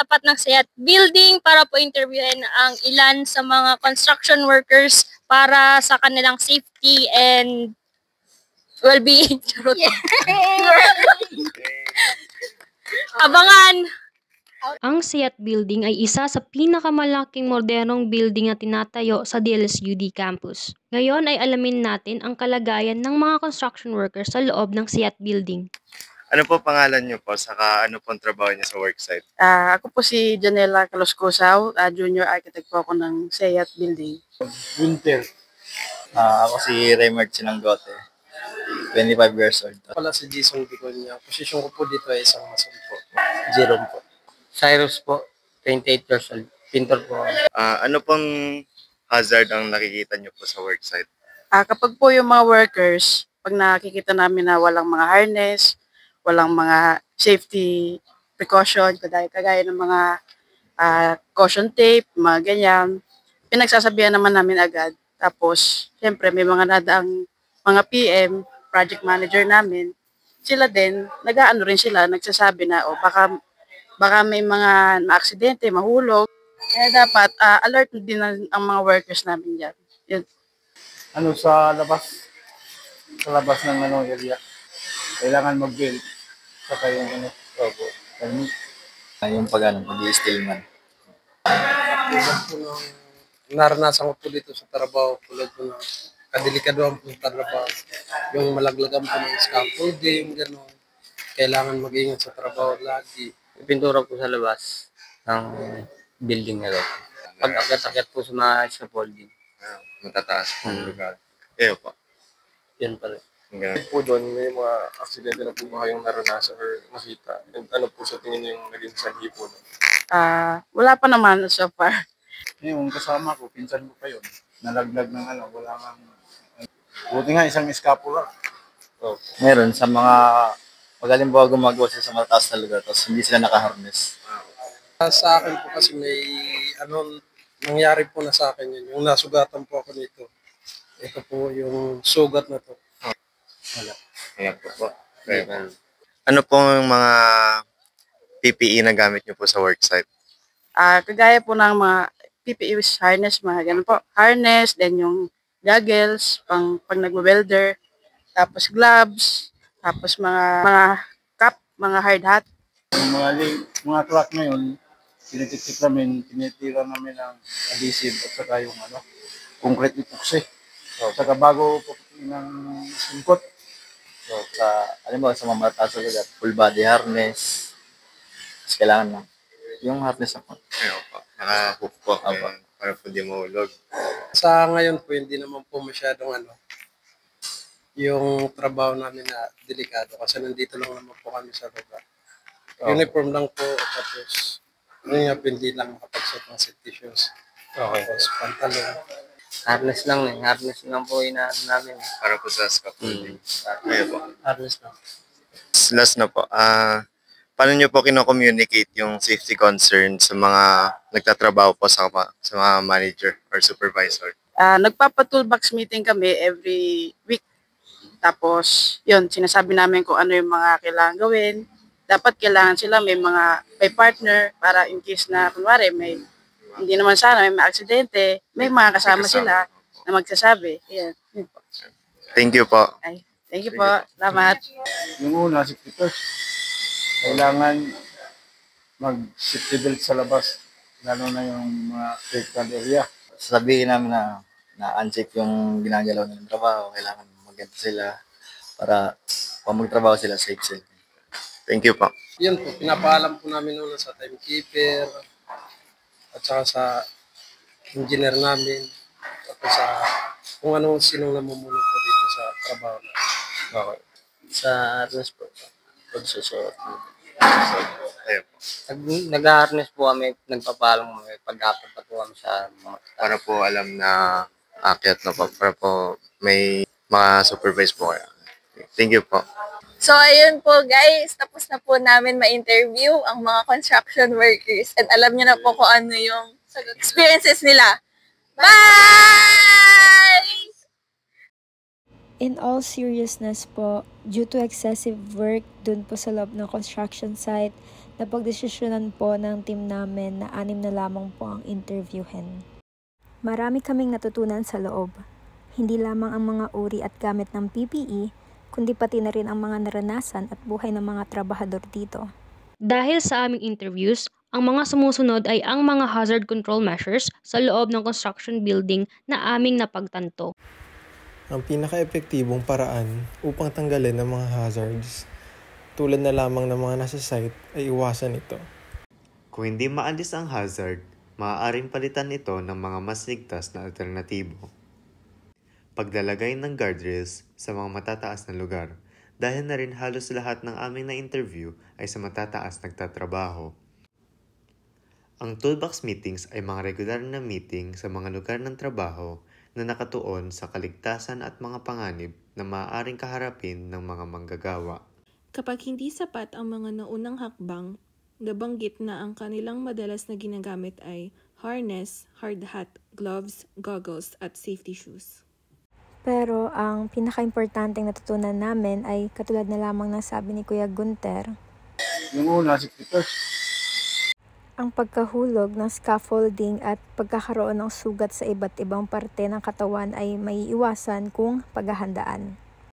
tapat ng Sayat Building para po interviewin ang ilan sa mga construction workers para sa kanilang safety and well-being. Abangan! Ang Sayat Building ay isa sa pinakamalaking modernong building na tinatayo sa DLSUD campus. Ngayon ay alamin natin ang kalagayan ng mga construction workers sa loob ng Sayat Building. Ano po pangalan niyo po, saka ano pong trabaho niyo sa worksite? Ako po si Janela Caloscosaw, junior architect po ako ng Sayat Building. Winter. Ako si Raymond Sinanggote, 25 years old. Pala si Jason Biconia. Posisyon ko po dito ay isang mason po. Jerome po. Cyrus po, 28 years old. Pintor po. Ano pong hazard ang nakikita niyo po sa worksite? Kapag po yung mga workers, pag nakikita namin na walang mga harness, walang mga safety precaution, kagaya ng mga caution tape, mga ganyan, pinagsasabihan naman namin agad. Tapos, siyempre, may mga nadaang mga PM, project manager namin, sila din, nag-aano rin sila, nagsasabi na, baka may mga aksidente, mahulog. Kaya dapat alert din ang mga workers namin dyan. Yun. Sa labas ng area, kailangan mag-build. Saka yung helmet. Yung pag-i-stillman. Naranasan ko po dito sa trabaho, tulad po na kadelikaduhan po sa trabaho. Yung malaglagan po ng scaffolding, gano'n. Kailangan mag-ingat sa trabaho lagi. Pintura po sa labas ng building na ito. Pag akyat-akyat po sa mga scaffolding. Matataas po yung lugar. Kayo po? Yan pala. Po doon, may mga aksidente na po ba kayong naranasan or nakita? And ano po sa tingin niyo yung naging sanhi po doon? Wala pa naman so far. Yung kasama ko, pinsan ko pa yun. Nalaglag ng wala nga. Buti nga isang scapula. Meron sa mga magalimbawa gumagawa sila sa mataas na lugar tapos hindi sila naka-harness. Sa akin po kasi may nangyari po na sa akin yun. Yung nasugatan po ako nito. Ito po yung sugat na to. Wala. Kaya po. Ano pong mga PPE na gamit niyo po sa worksite? Kagaya po ng mga PPE harness, mga ganun po. Harness, then yung goggles, pag nag-welder, tapos gloves, tapos mga cap, mga hard hat. Yung mga truck na yun, tinitik namin, tinitira namin ng adhesive at saka yung concrete epoxy. Saka bago puputin ng singkot. Sa mga mataas na lugar, full body harness. Tapos kailangan lang. Yung harness ako. Ayun po. Naka-hook po para po di mahulog. Sa ngayon po, hindi naman po masyadong yung trabaho namin na delikado kasi nandito lang naman po kami sa lugar. Uniform lang po, tapos hindi lang makapagsuot ng safety shoes. Tapos pantalon. Harness lang po inaano namin. Para po sa scaffolding. Ayun po. Harness lang. Last na po. Paano niyo po kino-communicate yung safety concern sa mga nagtatrabaho po sa mga manager or supervisor? Nagpapa-toolbox meeting kami every week. Tapos, yun, sinasabi namin kung ano yung mga kailangan gawin. Dapat kailangan sila may partner para in case na, kunwari, hindi naman sana may aksidente, may mga kasama sila na magsasabi. Yan. Thank you po. Thank you po. Salamat. Yung una, safety first. Kailangan mag-safety belt sa labas. Lalo na yung mga critical area. Sasabihin namin na unsafe yung ginagalaw ng trabaho. Kailangan maganda sila para pag magtrabaho sila, safe sila. Thank you po. Yun po, pinapaalam po namin una sa timekeeper at saka sa engineer namin at sa kung sinong namumuno po dito sa trabaho na. Okay. Sa harness po. Pagsusuot. Ayun po. Nag-harness po kami, nagpapaalam kami pag-apat pa po kami sa mga Para po alam na akyat na po. Para po may mga supervise po kayo. Thank you po. So, ayun po guys, tapos na po namin ma-interview ang mga construction workers and alam niyo na po kung ano yung experiences nila. Bye! In all seriousness po, due to excessive work dun po sa loob ng construction site, napagdesisyonan po ng team namin na 6 na lamang po ang interviewin. Marami kaming natutunan sa loob. Hindi lamang ang mga uri at gamit ng PPE, kundi pati na rin ang mga naranasan at buhay ng mga trabahador dito. Dahil sa aming interviews, ang mga sumusunod ay ang mga hazard control measures sa loob ng construction building na aming napagtanto. Ang pinaka-epektibong paraan upang tanggalin ang mga hazards, tulad na lamang ng mga nasa site, ay iwasan ito. Kung hindi maalis ang hazard, maaaring palitan ito ng mga mas ligtas na alternatibo. Paglalagay ng guardrails sa mga matataas na lugar, dahil na rin halos lahat ng aming na-interview ay sa matataas nagtatrabaho. Ang toolbox meetings ay mga regular na meeting sa mga lugar ng trabaho na nakatuon sa kaligtasan at mga panganib na maaaring kaharapin ng mga manggagawa. Kapag hindi sapat ang mga naunang hakbang, nabanggit na ang kanilang madalas na ginagamit ay harness, hard hat, gloves, goggles at safety shoes. Pero ang pinaka-importanteng natutunan namin ay katulad na lamang ng sabi ni Kuya Gunter, yung una, 60%. ang pagkahulog ng scaffolding at pagkakaroon ng sugat sa iba't ibang parte ng katawan ay maiiwasan kung paghahandaan.